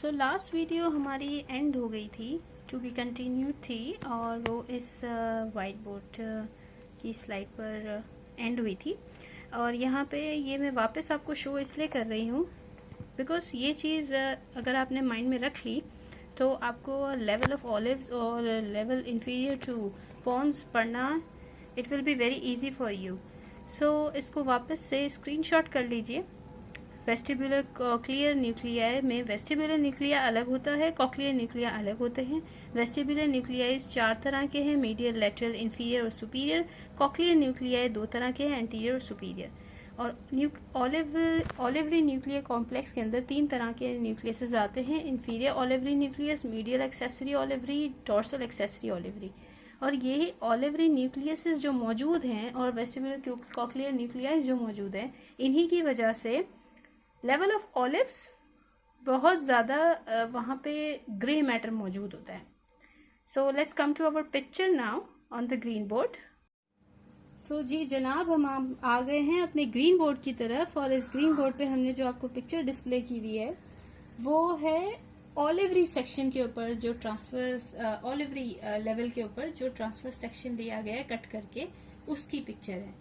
So last video हमारी and हो गई थी, टू बी कंटिन्यूड थी, और वो इस वाइट बोर्ड की स्लाइड पर एंड हुई थी। और यहाँ पे ये मैं वापस आपको शो इसलिए कर रही हूँ बिकॉज ये चीज़ अगर आपने माइंड में रख ली तो आपको लेवल ऑफ ऑलिव्स और लेवल इन्फीरियर टू पॉन्स पढ़ना it will be very easy for you. So इसको वापस से स्क्रीनशॉट कर लीजिए। वेस्टिबुलर कॉक्लियर न्यूक्लियाई में वेस्टिबुलर न्यूक्लिया अलग होता है, कॉक्लियर न्यूक्लिया अलग होते हैं। वेस्टिबुलर न्यूक्लियाई 4 तरह के हैं, मीडियल, लेटरल, इंफीरियर और सुपीरियर। कॉक्लियर न्यूक्लियाई 2 तरह के हैं, एंटीरियर और सुपीरियर। और ओलिवरी न्यूक्लियर कॉम्प्लेक्स के अंदर 3 तरह के न्यूक्लियसेस आते हैं, inferior olivary nucleus, medial accessory olivary, dorsal accessory olivary. और ये ओलिवरी न्यूक्लियसेस जो मौजूद हैं और वेस्टिबुलर कॉक्लियर न्यूक्लियाई जो मौजूद हैं, इन्हीं की वजह से लेवल ऑफ ऑलिव्स बहुत ज़्यादा वहाँ पे ग्रे मैटर मौजूद होता है। So let's come to our picture now on the green board. So जी जनाब, हम आ गए हैं अपने ग्रीन बोर्ड की तरफ, और इस ग्रीन बोर्ड पे हमने जो आपको पिक्चर डिस्प्ले की हुई है वो है ओलिवरी सेक्शन के ऊपर जो ट्रांसफर ओलिवरी लेवल के ऊपर जो ट्रांसफर सेक्शन लिया गया है कट करके, उसकी पिक्चर है।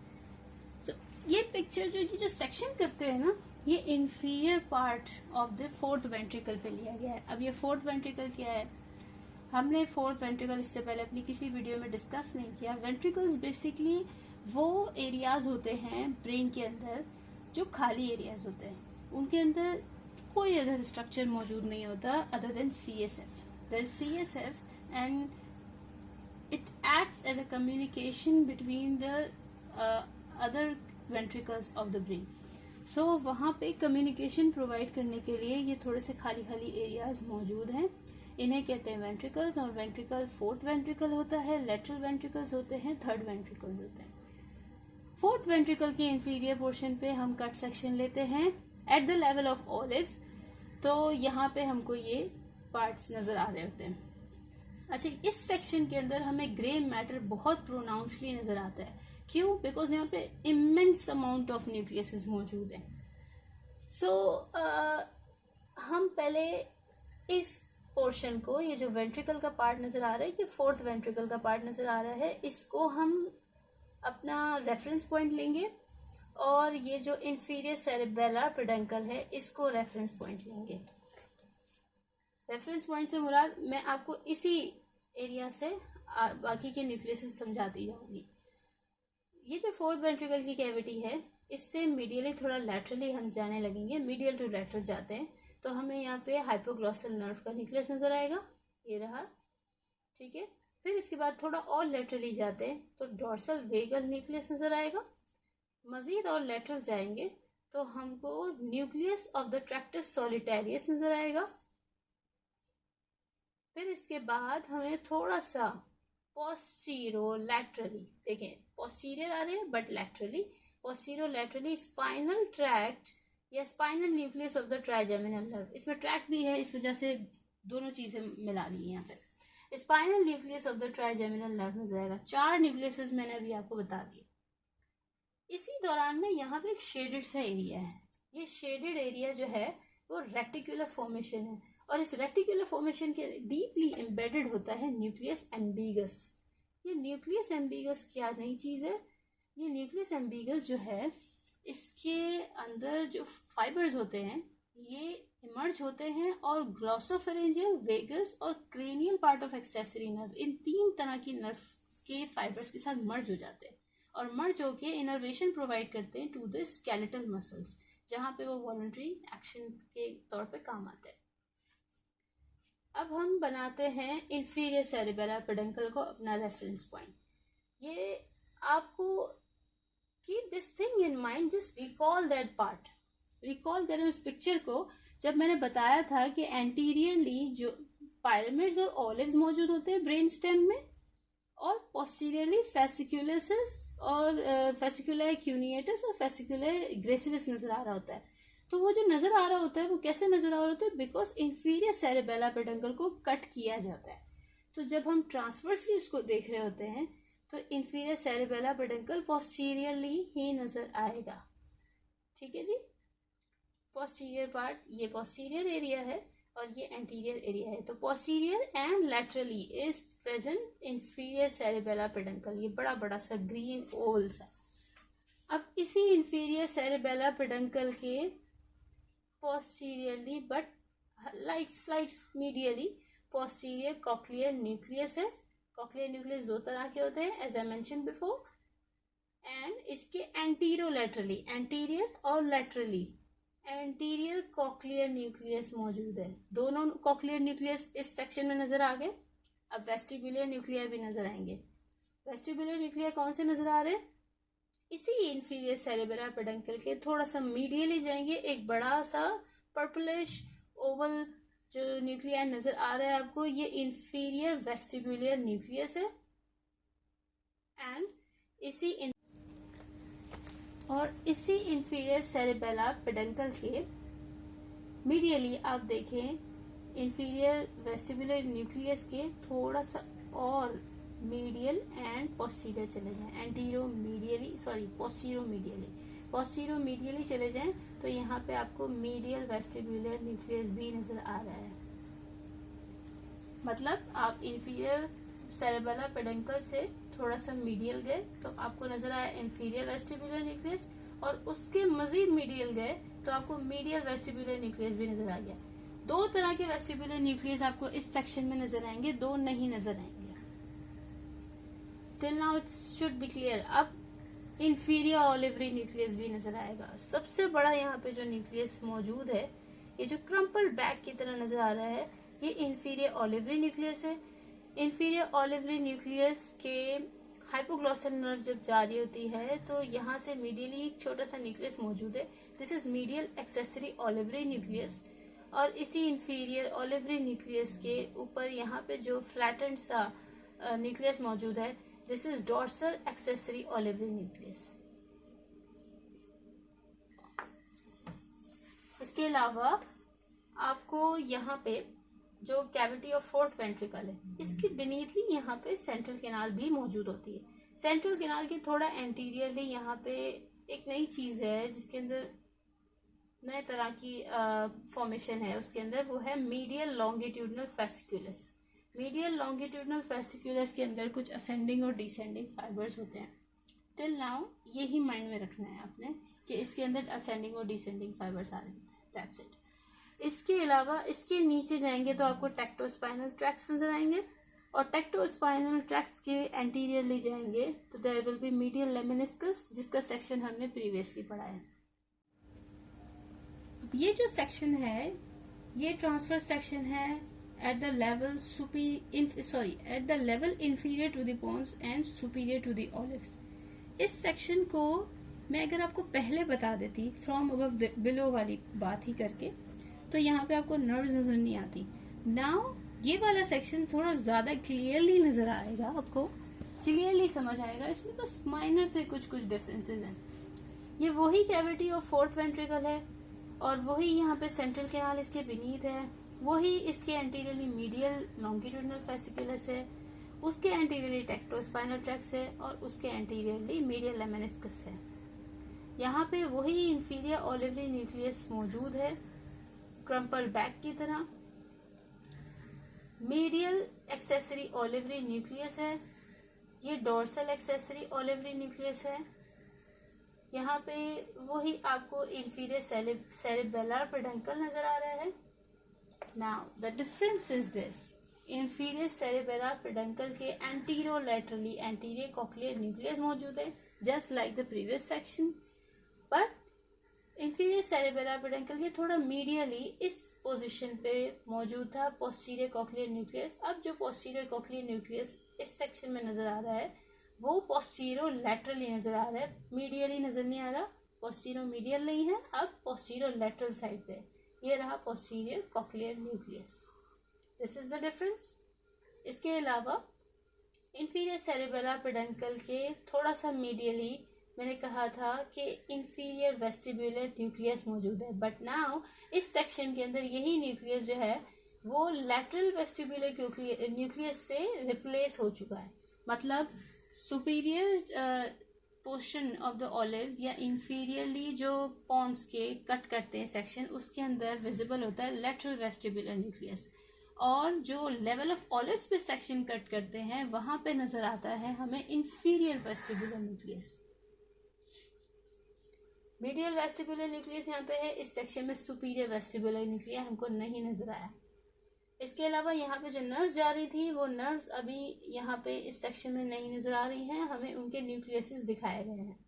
तो ये पिक्चर जो सेक्शन करते हैं ना, ये inferior part of the fourth ventricle पे लिया गया है। अब ये फोर्थ वेंट्रिकल क्या है, हमने फोर्थ वेंट्रिकल इससे पहले अपनी किसी वीडियो में डिस्कस नहीं किया। वेंट्रिकल्स बेसिकली वो एरियाज होते हैं ब्रेन के अंदर जो खाली एरियाज होते हैं, उनके अंदर कोई अदर स्ट्रक्चर मौजूद नहीं होता other than CSF। There CSF and it acts as a communication between the other ventricles of the brain. So वहाँ पे कम्युनिकेशन प्रोवाइड करने के लिए ये थोड़े से खाली खाली एरियाज मौजूद हैं, इन्हें कहते हैं वेंट्रिकल्स। और वेंट्रिकल फोर्थ वेंट्रिकल होता है, लेटरल वेंट्रिकल्स होते हैं, थर्ड वेंट्रिकल्स होते हैं। फोर्थ वेंट्रिकल के इंफीरियर पोर्शन पे हम कट सेक्शन लेते हैं eight the level of olives. तो यहाँ पे हमको ये पार्ट्स नजर आ रहे होते हैं। अच्छा, इस सेक्शन के अंदर हमें ग्रे मैटर बहुत प्रोनाउंसली नजर आता है। क्यों? बिकॉज यहाँ पे इमेंस अमाउंट ऑफ न्यूक्लियसेस मौजूद हैं। सो हम पहले इस पोर्शन को, ये जो वेंट्रिकल का पार्ट नजर आ रहा है, ये फोर्थ वेंट्रिकल का पार्ट नजर आ रहा है, इसको हम अपना रेफरेंस पॉइंट लेंगे, और ये जो इंफीरियर सेरेबेलर पेडंकल है इसको रेफरेंस पॉइंट लेंगे। रेफरेंस पॉइंट से मुराद मैं आपको इसी एरिया से बाकी के न्यूक्लियसेस समझाती जाऊंगी। ये जो फोर्थ वेंट्रिकल की कैविटी है, इससे मीडियली थोड़ा लैटरली हम जाने लगेंगे। मीडियल टू लैटरल जाते हैं तो हमें यहाँ पे हाइपोग्लॉसल नर्व का न्यूक्लियस नजर आएगा, ये रहा, ठीक है। फिर इसके बाद थोड़ा और लैटरली जाते हैं तो डोर्सल वेगल न्यूक्लियस नजर आएगा। मजीद और लैटरल जाएंगे तो हमको nucleus of the tractus solitarius नजर आएगा। फिर इसके बाद हमें थोड़ा सा पोस्टीरो लैटरली, देखें पोस्टीरियर आ रहे हैं but laterally, postero laterally spinal tract या spinal nucleus of the trigeminal nerve, इसमें ट्रैक्ट भी है, इस वजह से दोनों चीजें मिला ली है यहाँ पे। Spinal nucleus of the trigeminal nerve नजर आएगा। 4 न्यूक्लियसेस मैंने अभी आपको बता दिए। इसी दौरान में यहाँ पे एक शेडेड सा एरिया है। ये शेडेड एरिया जो है वो रेटिकुलर फॉर्मेशन है, और इस रेटिकुलर फॉर्मेशन के डीपली एम्बेडेड होता है न्यूक्लियस एम्बिगस। ये न्यूक्लियस एम्बिगस क्या नई चीज है? ये न्यूक्लियस एम्बिगस जो है, इसके अंदर जो फाइबर्स होते हैं ये इमर्ज होते हैं, और ग्लॉसोफेरेंजियल, वेगस और cranial part of accessory nerve, इन 3 तरह की नर्व के फाइबर्स के साथ मर्ज हो जाते हैं, और मर्ज होके इनर्वेशन प्रोवाइड करते हैं टू द स्केलेटल मसल्स, जहां पे वो वॉलंटरी एक्शन के तौर पे काम आते हैं। अब हम बनाते हैं इंफीरियर सेरेबेलर पेडंकल को अपना रेफरेंस पॉइंट। ये आपको keep this thing in mind, just recall that part, recall करें उस पिक्चर को जब मैंने बताया था कि एंटीरियरली जो पायरामिड्स और ऑलिव्स मौजूद होते हैं ब्रेन स्टेम में, और पोस्टीरियरली फेसिकुलस और फेसिकुलर क्यूनिएटस और फेसिकुलर ग्रेसिलिस नजर आ रहा होता है। तो वो जो नजर आ रहा होता है वो कैसे नजर आ रहा होता है? बिकॉज इंफीरियर सेरेबेलर पेडंकल को कट किया जाता है। तो जब हम ट्रांसवर्सली इसको देख रहे होते हैं तो इंफीरियर सेरेबेलर पेडंकल पोस्टीरियरली ही नजर आएगा, ठीक है जी। पोस्टीरियर पार्ट, ये पोस्टीरियर एरिया है, और ये एंटीरियर एरिया है। तो posterior and laterally is present inferior cerebellar peduncle, ये बड़ा बड़ा सा ग्रीन ओल सा। अब इसी इंफीरियर सेरेबेला पेडंकल के posteriorly but light slight medially posterior cochlear nucleus है। कॉक्लियर न्यूक्लियस दो तरह के होते हैं as I mention before, and इसके एंटीरोलैटरली, एंटीरियर और लैटरली एंटीरियर कॉक्लियर न्यूक्लियस मौजूद है। दोनों कॉक्लियर न्यूक्लियस इस सेक्शन में नजर आ गए। अब वेस्टिबुलर न्यूक्लियर भी नजर आएंगे। वेस्टिबुलर न्यूक्लियर कौन से नजर आ रहे हैं? इसी इंफीरियर सेरेबेला पेडंकल के थोड़ा सा मीडियली जाएंगे, एक बड़ा सा पर्पलिश ओवल जो न्यूक्लियर नजर आ रहा है आपको, ये इंफीरियर वेस्टिबुलर न्यूक्लियस है। एंड इसी इंफीरियर सेरेबेला पेडंकल के मीडियली आप देखें इंफीरियर वेस्टिबुलर न्यूक्लियस के थोड़ा सा और मीडियल एंड पोस्टीरियर चले जाएं, एंटीरो मीडियली सॉरी पोस्टीरो मीडियली चले जाएं तो यहाँ पे आपको मीडियल वेस्टिबुलर न्यूक्लियस भी नजर आ रहा है। मतलब आप इंफीरियर सेरेबेला पेडंकल से थोड़ा सा मीडियल गए तो आपको नजर आया इंफीरियर वेस्टिबुलर न्यूक्लियस, और उसके मजीद मीडियल गए तो आपको मीडियल वेस्टिबुलर न्यूक्लियस भी नजर आ गया। दो तरह के वेस्टिबुलर न्यूक्लियस आपको इस सेक्शन में नजर आएंगे, दो नहीं नजर आएंगे। Till now it should be clear. अब इंफीरियर ऑलिवरी न्यूक्लियस भी नजर आएगा। सबसे बड़ा यहाँ पे जो न्यूक्लियस मौजूद है, ये जो क्रम्पल्ड बैग की तरह नजर आ रहा है, ये इंफीरियर ऑलिवरी न्यूक्लियस है। इंफीरियर ऑलिवरी न्यूक्लियस के हाइपोग्लॉसल नर्व जब जारी होती है तो यहाँ से मीडियली एक छोटा सा न्यूक्लियस मौजूद है। This is medial accessory olivary nucleus. और इसी इंफीरियर ऑलिवरी न्यूक्लियस के ऊपर यहाँ पे जो फ्लैटेंड सा न्यूक्लियस मौजूद है, this is dorsal accessory olivary nucleus. इसके अलावा आपको यहाँ पे जो कैविटी ऑफ फोर्थ वेंट्रिकल है, इसके बेनीथली यहाँ पे सेंट्रल कैनाल भी मौजूद होती है। सेंट्रल कैनाल के थोड़ा एंटीरियरली यहाँ पे एक नई चीज है जिसके अंदर नए तरह की फॉर्मेशन है, उसके अंदर वो है medial longitudinal fasciculus. Medial longitudinal fasciculus के अंदर कुछ असेंडिंग और डिसेंडिंग फाइबर्स होते हैं। टिल नाउ यही माइंड में रखना है आपने कि इसके अंदर असेंडिंग और डिसेंडिंग फाइबर्स आ रहे हैं, दैट्स इट। इसके अलावा इसके नीचे जाएंगे तो आपको टेक्टोस्पाइनल ट्रैक्ट्स नजर आएंगे, और टेक्टोस्पाइनल ट्रैक्ट्स के एंटीरियरली जाएंगे तो there will be medial lemniscus, जिसका सेक्शन हमने प्रीवियसली पढ़ा है। ये जो सेक्शन है ये ट्रांसफर सेक्शन है at the level inferior to the pons and superior to the olives. इस सेक्शन को मैं अगर आपको पहले बता देती फ्रॉम अबव बिलो वाली बात ही करके, तो यहाँ पे आपको नर्व्स नजर नहीं आती। नाउ ये वाला सेक्शन थोड़ा ज्यादा क्लियरली नजर आएगा, आपको क्लियरली समझ आएगा। इसमें बस माइनर से कुछ डिफरेंसेस हैं। ये वही कैविटी ऑफ फोर्थ वेंट्रिकल है और वही यहाँ पे सेंट्रल कैनाल इसके बीनीथ है, वही इसके एंटीरियरली मीडियल लॉन्गिट्यूडनल फेसिकुलस है, उसके एंटीरियरली टेक्टोस्पाइनल ट्रैक्ट्स है और उसके एंटीरियरली मीडियल लेमिनिस्कस है। यहाँ पे वही इंफीरियर ऑलिवरी न्यूक्लियस मौजूद है क्रम्पल बैग की तरह। मीडियल एक्सेसरी ऑलिवरी न्यूक्लियस है, ये डोर्सल एक्सेसरी ऑलिवरी न्यूक्लियस है। यहाँ पे वही आपको इंफीरियर सेरेबेलर पेडंकल नजर आ रहा है। Now the difference is this, inferior cerebellar peduncle के एंटीरोलैटरली एंटीरियर कॉक्लियर न्यूक्लियस मौजूद है just like the previous section, but inferior cerebellar peduncle के थोड़ा मीडियली इस पोजीशन पे मौजूद था पोस्टीरियर कॉक्लियर न्यूक्लियस। अब जो पोस्टीरियर कॉक्लियर न्यूक्लियस इस सेक्शन में नजर आ रहा है वो पोस्टीरो लैटरली नजर आ रहा है, मीडियली नजर नहीं आ रहा। पोस्टीरो मीडियल नहीं है, अब पोस्टीरो लैटरल साइड पे ये रहा posterior cochlear nucleus. This is the difference. इसके अलावा इंफीरियर सेरेबेलर पेडंकल के थोड़ा सा मीडियली मैंने कहा था कि इंफीरियर वेस्टिबुलर न्यूक्लियस मौजूद है, बट नाउ इस सेक्शन के अंदर यही न्यूक्लियस जो है वो लैटरल वेस्टिबुलर न्यूक्लियस से रिप्लेस हो चुका है। मतलब superior portion of the olives या इंफीरियरली जो पॉन्स के कट करते हैं सेक्शन, उसके अंदर विजिबल होता है लेटरल वेस्टिबुलर न्यूक्लियस, और जो लेवल ऑफ ऑलिव्स पे सेक्शन कट करते हैं वहां पे नजर आता है हमें inferior vestibular nucleus. Medial vestibular nucleus यहाँ पे है, इस सेक्शन में सुपीरियर वेस्टिबुलर न्यूक्लियस हमको नहीं नजर आया। इसके अलावा यहाँ पे जो नर्व्स जा रही थी वो नर्व्स अभी यहाँ पे इस सेक्शन में नहीं नजर आ रही हैं, हमें उनके न्यूक्लियसेस दिखाए गए हैं।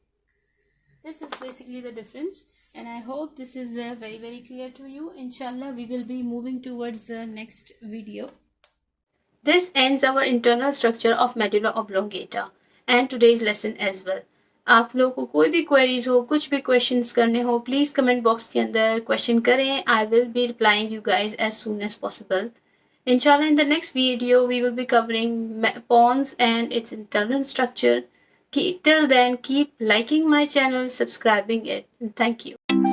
This is basically the difference and I hope this is very clear to you. Inshallah we will be moving towards the next video. This ends our internal structure of medulla oblongata and today's lesson as well. आप लोगों को कोई भी queries हो, कुछ भी questions करने हो, प्लीज कमेंट बॉक्स के अंदर क्वेश्चन करें. I will be replying you guys as soon as possible. Inshallah, in the next video, we will be covering pons and its internal structure. Till then, keep liking my channel, subscribing it, and thank you.